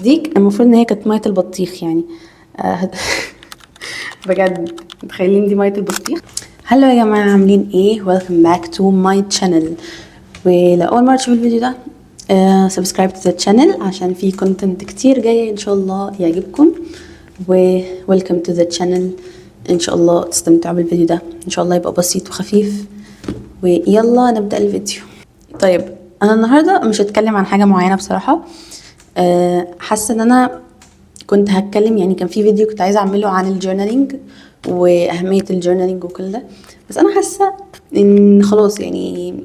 دي المفروض ان هي كانت ميه البطيخ يعني. بجد متخيلين دي ميه البطيخ؟ هلو يا جماعه، عاملين ايه؟ ويلكم باك تو ماي تشانل. ولو اول مره تشوفوا الفيديو ده سبسكرايب تو ذا تشانل عشان في كونتنت كتير جاي ان شاء الله يعجبكم. ويلكم تو ذا تشانل، ان شاء الله تستمتعوا بالفيديو ده، ان شاء الله يبقى بسيط وخفيف. ويلا نبدا الفيديو. طيب انا النهارده مش هتكلم عن حاجه معينه بصراحه. حاسه ان انا كنت هتكلم، يعني كان في فيديو كنت عايزه اعمله عن الجورنالينج واهميه الجورنالينج وكل ده، بس انا حاسه ان خلاص يعني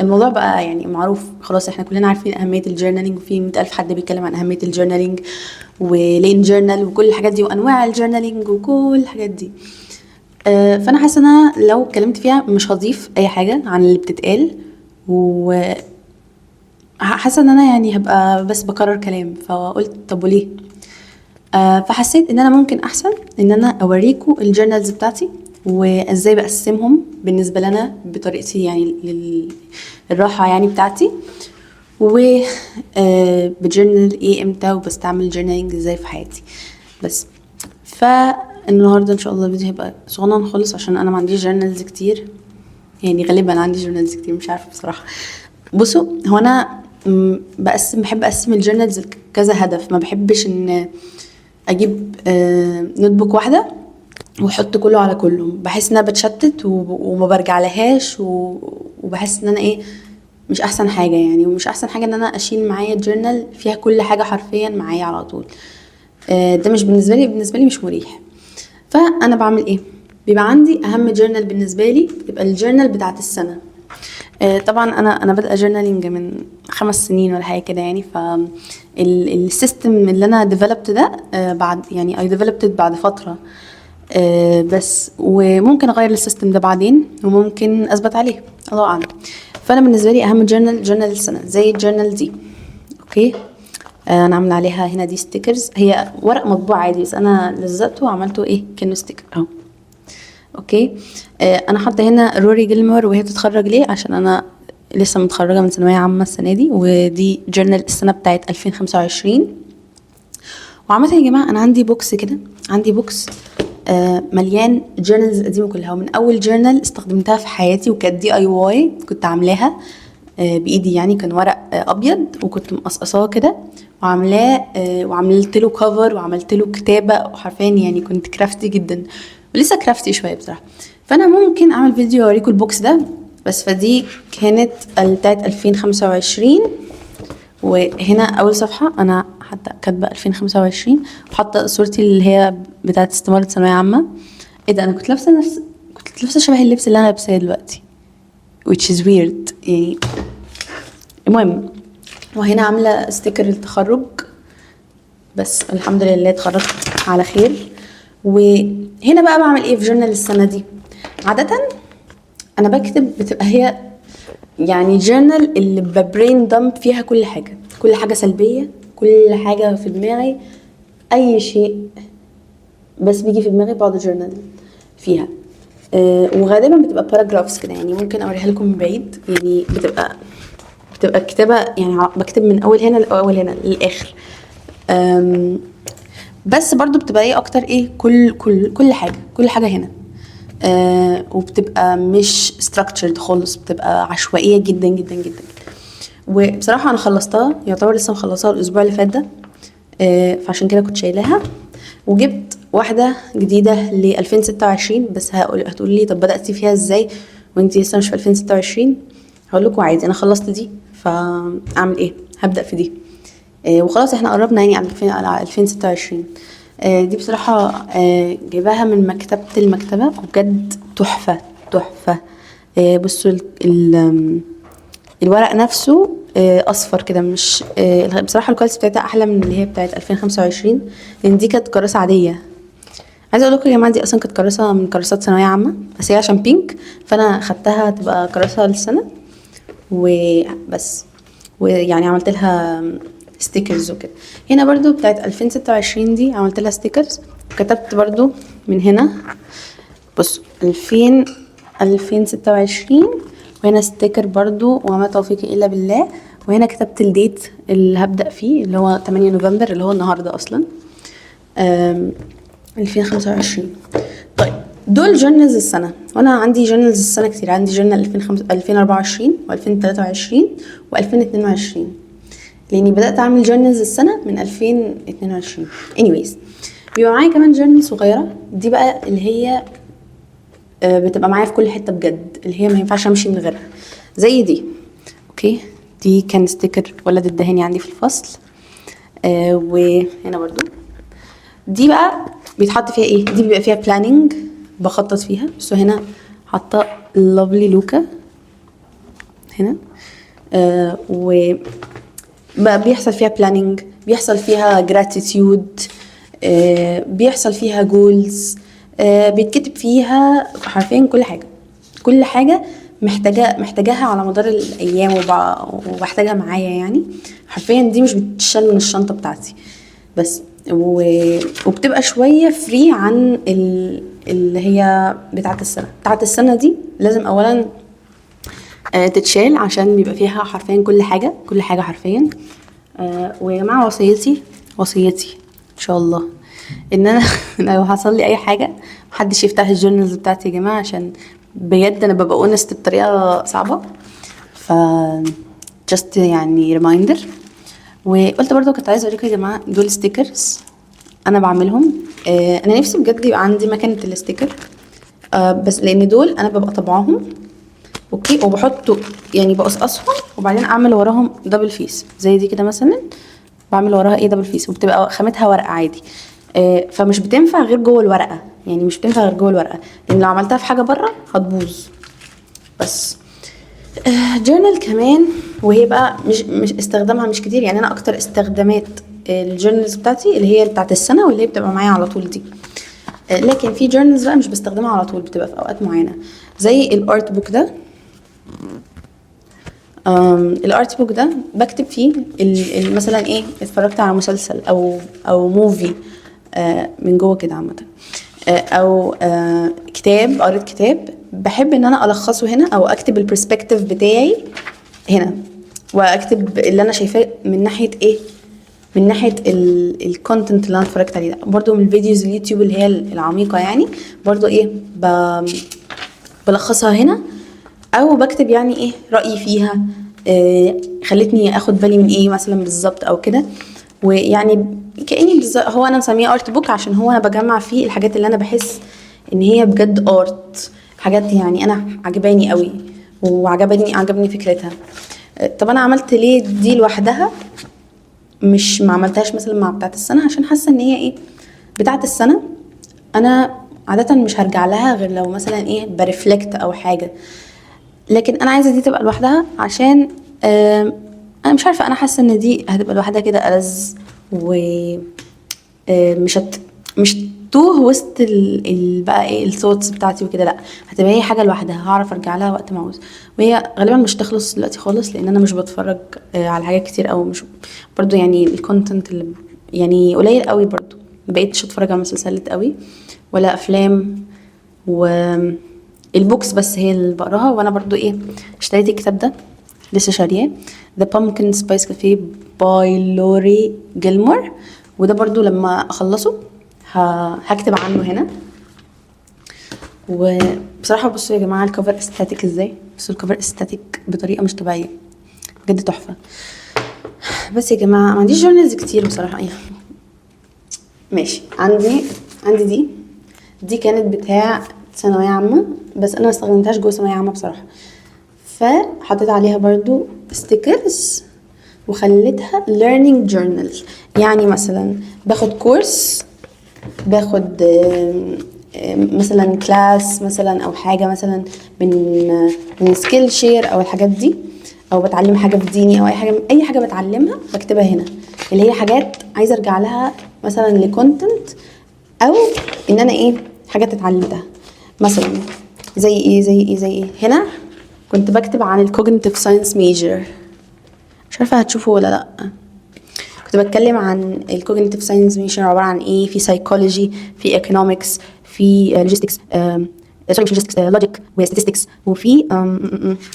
الموضوع بقى يعني معروف خلاص، احنا كلنا عارفين اهميه الجورنالينج، وفي 100,000 حد بيتكلم عن اهميه الجورنالينج وليه نجورنال وكل الحاجات دي وانواع الجورنالينج وكل الحاجات دي. فانا حاسه ان انا لو اتكلمت فيها مش هضيف اي حاجه عن اللي بتتقال، و حاسه ان انا يعني هبقى بس بكرر كلام، فقلت طب وليه. فحسيت ان انا ممكن احسن ان انا اوريكم الجورنالز بتاعتي وازاي بقسمهم بالنسبه لنا بطريقتي، يعني الراحه يعني بتاعتي، و بجورنال ايه امتى وبستعمل جورنالينج ازاي في حياتي. بس فالنهارده ان شاء الله الفيديو هيبقى صغنن خالص عشان انا ما عنديش جورنالز كتير، يعني غالبا عندي جورنالز كتير مش عارفه بصراحه. بصوا، هو انا بحب اقسم الجورنالز لكذا هدف. ما بحبش ان اجيب نوت بوك واحده واحط كله على كله، بحس ان انا بتشتت وما برجع لهاش، وبحس ان انا ايه مش احسن حاجه يعني، ومش احسن حاجه ان انا اشيل معايا جورنال فيها كل حاجه حرفيا معايا على طول. ده مش بالنسبه لي مش مريح. فانا بعمل ايه؟ بيبقى عندي اهم جورنال بالنسبه لي بتبقى الجورنال بتاعت السنه. طبعا انا بادئه جورنالينج من 5 سنين ولا حاجه كده يعني. السيستم اللي انا ديفلوبت ده بعد يعني اي ديفلوبت بعد فتره، بس وممكن اغير السيستم ده بعدين وممكن اثبت عليه، الله اعلم. فانا بالنسبه لي اهم جورنال السنه زي الجورنال دي. اوكي، انا عامله عليها هنا دي ستيكرز، هي ورق مطبوع عادي بس انا لزقته وعملته ايه كأنه ستيكر اهو. اوكي، انا حاطه هنا روري جيلمور وهي بتتخرج ليه، عشان انا لسه متخرجه من ثانويه عامه السنه دي، ودي جورنال السنه بتاعت 2025. وعامه يا جماعه انا عندي بوكس كده، عندي بوكس مليان جورنالز قديمه كلها، ومن اول جورنال استخدمتها في حياتي وكانت دي اي واي، كنت عاملاها بايدي يعني، كان ورق ابيض وكنت مقصقصاه كده وعاملاه، وعملت له كفر وعملت له كتابه، وحرفيا يعني كنت كرافتي جدا ولسه كرافتي شويه بصراحه. فانا ممكن اعمل فيديو اوريكم البوكس ده، بس فدي كانت بتاعت 2025. وهنا اول صفحه انا حتى كاتبه 2025 وحاطه صورتي اللي هي بتاعت استماره ثانويه عامه. ايه ده، انا كنت لابسه شبه اللبس اللي انا لابساه دلوقتي which is weird يعني. المهم، وهنا عامله ستيكر التخرج، بس الحمد لله اتخرجت على خير. وهنا بقى بعمل ايه في جورنال السنه دي؟ عاده انا بكتب، بتبقى هي يعني جورنال اللي ببرين دمب فيها كل حاجه سلبيه، كل حاجه في دماغي، اي شيء بس بيجي في دماغي بقعد جورنال فيها. وغالبا بتبقى باراجرافز كده، يعني ممكن اوريها لكم من بعيد، يعني بتبقى الكتابه يعني بكتب من اول هنا لاول هنا للاخر. بس برضو بتبقى ايه اكتر ايه كل حاجه هنا. وبتبقى مش structured خالص، بتبقى عشوائيه جدا جدا جدا. وبصراحه انا خلصتها، يعتبر لسه مخلصاها الاسبوع اللي فات ده، فعشان كده كنت شايلاها. وجبت واحده جديده ل 2026، بس هتقول لي طب بداتي فيها ازاي وانتي لسه مش في 2026؟ هقول لكم عادي، انا خلصت دي فاعمل ايه، هبدا في دي. وخلاص احنا قربنا يعني على 2026. دي بصراحه جايباها من مكتبه المكتبه، وبجد تحفه تحفه. بصوا الورق نفسه اصفر كده، مش بصراحه الكواليتي بتاعتها احلى من اللي هي بتاعت 2025، لان دي كانت كراسه عاديه. عايزه اقول لكم يا جماعه دي اصلا كانت كراسه من كراسات ثانويه عامه، بس هي عشان بينك فانا خدتها تبقى كراسه للسنه وبس. ويعني عملت لها ستيكرز وكده. هنا برضو بتاعت 2026 دي عملت لها ستيكرز، وكتبت برضو من هنا بصوا 2026، وهنا ستيكر برضو وما توفيقي الا بالله. وهنا كتبت الديت اللي هبدأ فيه اللي هو 8 نوفمبر اللي هو النهاردة أصلا 2025. طيب دول جورنالز السنة، وأنا عندي جورنالز السنة كتير. عندي جورنال 2024 و2023 و2022 لأني بدأت أعمل جورنالز السنة من 2022. anyways بيبقى معايا كمان جورنال صغيرة، دي بقى اللي هي بتبقى معايا في كل حتة بجد، اللي هي ما ينفعش أمشي من غيرها، زي دي. أوكي دي كان ستيكر ولد الدهاني عندي في الفصل. وهنا برضو دي بقى بيتحط فيها ايه، دي بيبقى فيها بلاننج بخطط فيها. بس هنا حاطه لافلي لوكا هنا و بقى بيحصل فيها بلاننج، بيحصل فيها جراتيتيود، بيحصل فيها جولز، بيتكتب فيها حرفيا كل حاجه محتاجاها على مدار الايام وبحتاجها معايا يعني حرفيا. دي مش بتشال من الشنطه بتاعتي بس، وبتبقى شويه فري عن اللي هي بتاعه السنه دي. لازم اولا تتشال عشان بيبقى فيها حرفيا كل حاجه حرفيا. ويا جماعه وصيتي ان شاء الله ان انا لو حصل لي اي حاجه محدش يفتح الجورنالز بتاعتي يا جماعه، عشان بجد انا ببقى اونست بطريقه صعبه. ف just يعني ريمايندر. وقلت برضو كنت عايزه اوريكم يا جماعه دول ستيكرز انا بعملهم. انا نفسي بجد يبقى عندي مكنه الستيكر، بس لان دول انا ببقى طبعاهم اوكي وبحطه يعني بقصقصهم وبعدين اعمل وراهم دبل فيس زي دي كده مثلا، بعمل وراها ايه دبل فيس وبتبقى خامتها ورقه عادي. فمش بتنفع غير جوه الورقه، يعني مش بتنفع غير جوه الورقه، لان لو عملتها في حاجه بره هتبوظ. بس جورنال كمان، وهي بقى مش استخدامها مش كتير يعني. انا اكتر استخدامات الجورنالز بتاعتي اللي هي بتاعت السنه واللي هي بتبقى معايا على طول دي. لكن في جورنالز بقى مش بستخدمها على طول، بتبقى في اوقات معينه زي الارت بوك ده. الارت بوك ده بكتب فيه مثلا ايه اتفرجت على مسلسل او موفي من جوه كده عامه، او كتاب قريت كتاب بحب ان انا الخصه هنا، او اكتب البرسبكتيف بتاعي هنا، واكتب اللي انا شايفاه من ناحيه ايه، من ناحيه الكونتنت اللي انا اتفرجت عليه ده. برضو من الفيديوز اليوتيوب اللي هي العميقه يعني برضو ايه بلخصها هنا، او بكتب يعني ايه رايي فيها، خلتني اخد بالي من ايه مثلا بالظبط او كده. ويعني كاني هو انا مسميه ارت بوك عشان هو انا بجمع فيه الحاجات اللي انا بحس ان هي بجد ارت، حاجات يعني انا عجباني قوي عجبني فكرتها. طب انا عملت ليه دي لوحدها مش ما عملتهاش مثلا مع بتاعه السنه؟ عشان حاسه ان هي ايه، بتاعه السنه انا عاده مش هرجع لها غير لو مثلا ايه برفلكت او حاجه، لكن انا عايزه دي تبقى لوحدها عشان انا مش عارفه، انا حاسه ان دي هتبقى لوحدها كده ألذ، و مش توه وسط بقى ايه الثوتس بتاعتي وكده. لا، هتبقى هي حاجه لوحدها هعرف ارجع لها وقت ما عاوز. وهي غالبا مش تخلص دلوقتي خالص لان انا مش بتفرج على حاجات كتير، او مش برضو يعني الكونتنت اللي يعني قليل قوي، برضو مبقيتش اتفرج على مسلسلات قوي ولا افلام، والبوكس بس هي اللي بقراها. وانا برضو ايه اشتريت الكتاب ده لسه شارياه، The Pumpkin Spice Cafe by لوري جيلمور، وده برضو لما اخلصه هكتب عنه هنا. وبصراحه بصوا يا جماعه الكفر استاتيك ازاي، بصوا الكفر استاتيك بطريقه مش طبيعيه بجد تحفه. بس يا جماعه ما عنديش جورنالز كتير بصراحه يعني. ماشي، عندي دي كانت بتاع ثانويه عامه، بس انا ما استخدمتهاش جوه ثانويه عامه بصراحه، فحطيت عليها برضو ستيكرز وخليتها learning journal. يعني مثلا باخد كورس، باخد مثلا كلاس مثلا او حاجه مثلا من سكيل شير او الحاجات دي، او بتعلم حاجه في ديني او اي حاجه بتعلمها بكتبها هنا، اللي هي حاجات عايزه ارجع لها مثلا لكونتنت، او ان انا ايه حاجات اتعلمتها مثلا زي ايه. هنا كنت بكتب عن الكوجنيتيف ساينس ميجر، مش عارفه هتشوفوا ولا لا. كنت بتكلم عن الكوجنيتيف ساينس ميجر عباره عن ايه، في سايكولوجي، في ايكونومكس، في لوجيستكس، مش لوجيستكس، لوجيك وستاتستكس، وفي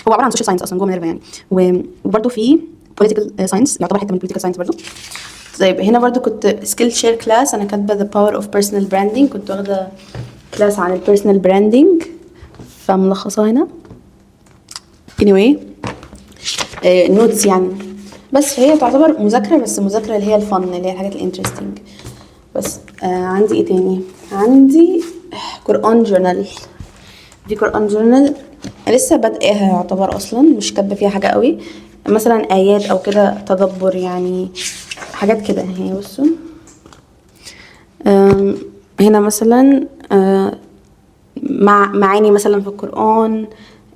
هو عباره عن سوشيال ساينس اصلا جوه مينرفا يعني. وبرده في political science، يعتبر حته من political science برضو. طيب هنا برضو كنت skill share class، انا كاتبه the power of personal branding، كنت واخده كلاس عن البيرسونال براندنج فملخصها هنا. anyway نوتس يعني، بس هي تعتبر مذاكره، بس مذاكره اللي هي الفن، اللي هي الحاجات الانترستنج. بس عندي ايه تاني؟ عندي قرآن جورنال. دي قرآن جورنال لسه بادئاها يعتبر، اصلا مش كاتبه فيها حاجه قوي، مثلا ايات او كده تدبر يعني، حاجات كده. هي بصوا هنا مثلا معاني مثلا في القرآن،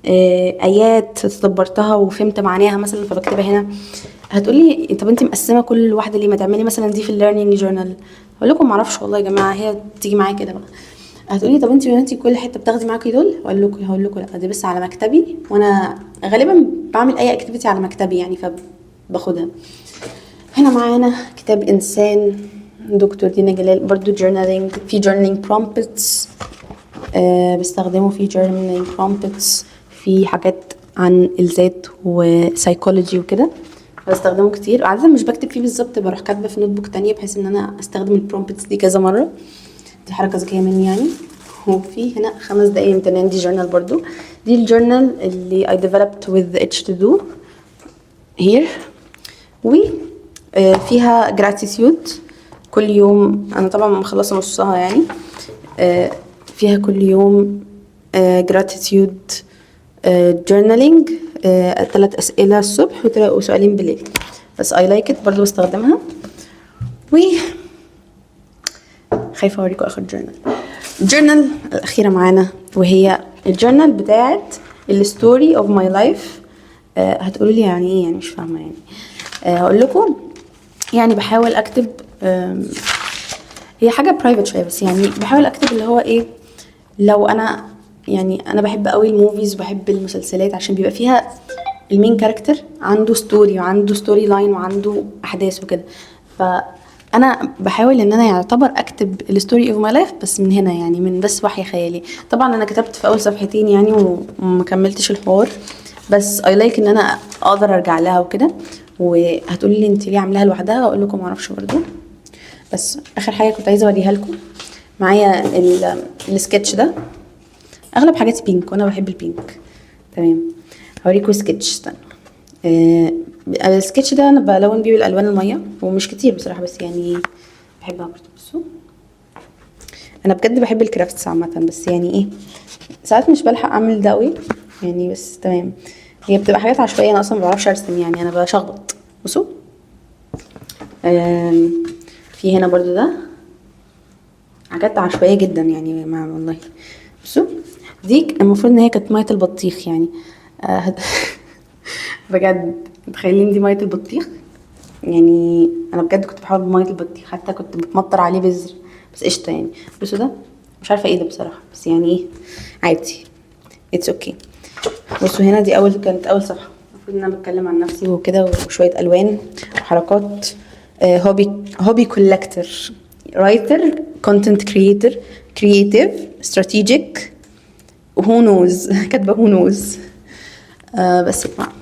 ايات تدبرتها وفهمت معانيها مثلا فبكتبها هنا. هتقولي طب انت مقسمه كل واحده ليه؟ ما تعملي مثلا دي في الليرنينج جورنال. هقول لكم معرفش والله يا جماعه، هي تيجي معايا كده بقى. هتقولي طب انت كل حته بتاخدي معاكي دول؟ هقول لكم لا، دي بس على مكتبي، وانا غالبا بعمل اي اكتيفيتي على مكتبي يعني فباخدها. هنا معانا كتاب انسان دكتور دينا جلال، برضو جورنالينج، في جورنالينج برومبتس بستخدمه، في جورنالينج برومبتس، في حاجات عن الذات وسايكولوجي وكده بستخدمه كتير. عادة مش بكتب فيه بالظبط، بروح كاتبه في نوت بوك تانية بحيث ان انا استخدم البرومبتس دي كذا مره، دي حركه ذكيه مني يعني. وفي هنا 5 دقايق امتنان، دي جورنال برضو، دي الجورنال اللي I developed with H to do here. وفيها gratitude كل يوم، انا طبعا مخلصه نصها يعني. فيها كل يوم gratitude journaling، 3 أسئلة الصبح وسؤالين بالليل، بس I like it برضو بستخدمها. خايفة اوريكم اخر جورنال الاخيرة معانا، وهي الجورنال بتاعت الستوري اوف ماي لايف. هتقولوا لي يعني ايه؟ يعني مش فاهمة يعني. هقول لكم يعني بحاول اكتب، هي حاجة برايفت شوية بس يعني بحاول اكتب اللي هو ايه، لو انا يعني انا بحب قوي الموفيز وبحب المسلسلات عشان بيبقى فيها المين كاركتر عنده ستوري وعنده ستوري لاين وعنده احداث وكده، فانا بحاول ان انا يعتبر اكتب الستوري اوف ماي لايف بس من هنا يعني، من بس وحي خيالي. طبعا انا كتبت في اول صفحتين يعني وما كملتش الحوار، بس اي لايك ان انا اقدر ارجع لها وكده. وهتقولي لي انت ليه عاملاها لوحدها؟ اقول لكم ما اعرفش برضو. بس اخر حاجه كنت عايزه اوريها لكم، معايا السكتش ده، اغلب حاجاتي بينك وانا بحب البينك. تمام، هوريكم سكتش، استنى. السكتش ده انا بلون بيه بالالوان الميه، ومش كتير بصراحه بس يعني بحبها برضه. بصوا انا بجد بحب الكرافتس عامه، بس يعني ايه ساعات مش بلحق اعمل ده قوي يعني، بس تمام. هي بتبقى حاجات عشوائيه، انا اصلا ما بعرفش ارسم يعني، انا بشخبط. بصوا في هنا برضو ده حاجات عشوائيه جدا يعني والله. بصوا دي المفروض ان هي كانت ميه البطيخ يعني. بجد متخيلين دي ميه البطيخ يعني؟ انا بجد كنت بحاول بميه البطيخ، حتى كنت بتمطر عليه بذر، بس قشطه يعني. بصوا ده مش عارفه ايه ده بصراحه، بس يعني ايه عادي، اتس اوكي. بصوا هنا دي كانت اول صفحه، المفروض ان انا بتكلم عن نفسي وكده وشويه الوان وحركات. هوبي كولكتور، رايتر، كونتنت كرييتيف، استراتيجيك، هو نوز كاتبه هو نوز. بس يا جماعه،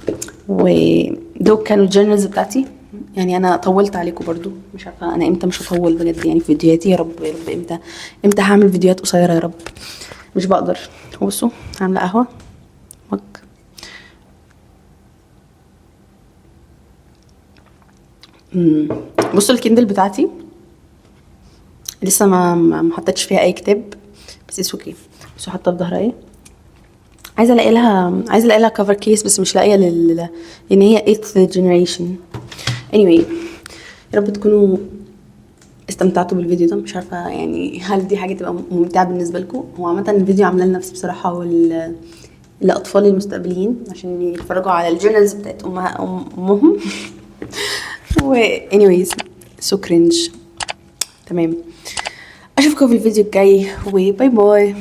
ودول كانوا الجورنالز بتاعتي يعني. انا طولت عليكم برضو، مش عارفه انا امتى مش هطول بجد يعني في فيديوهاتي. يا رب امتى هعمل فيديوهات قصيره يا رب، مش بقدر. بصوا عامله قهوه مج. بصوا الكندل بتاعتي لسه ما حطيتش فيها اي كتاب، بس اتس اوكي. بصوا حاطه في ظهرها ايه، عايزه الاقي لها كفر كيس، بس مش لاقيه لان هي 8th generation. anyway يا رب تكونوا استمتعتوا بالفيديو ده. مش عارفه يعني هل دي حاجه تبقى ممتعه بالنسبه لكم. هو عامه الفيديو عامله لنفسي بصراحه لاطفالي المستقبليين عشان يتفرجوا على الجورنالز بتاعت امهم. anyways so cringe. تمام، اشوفكم في الفيديو الجاي وباي باي.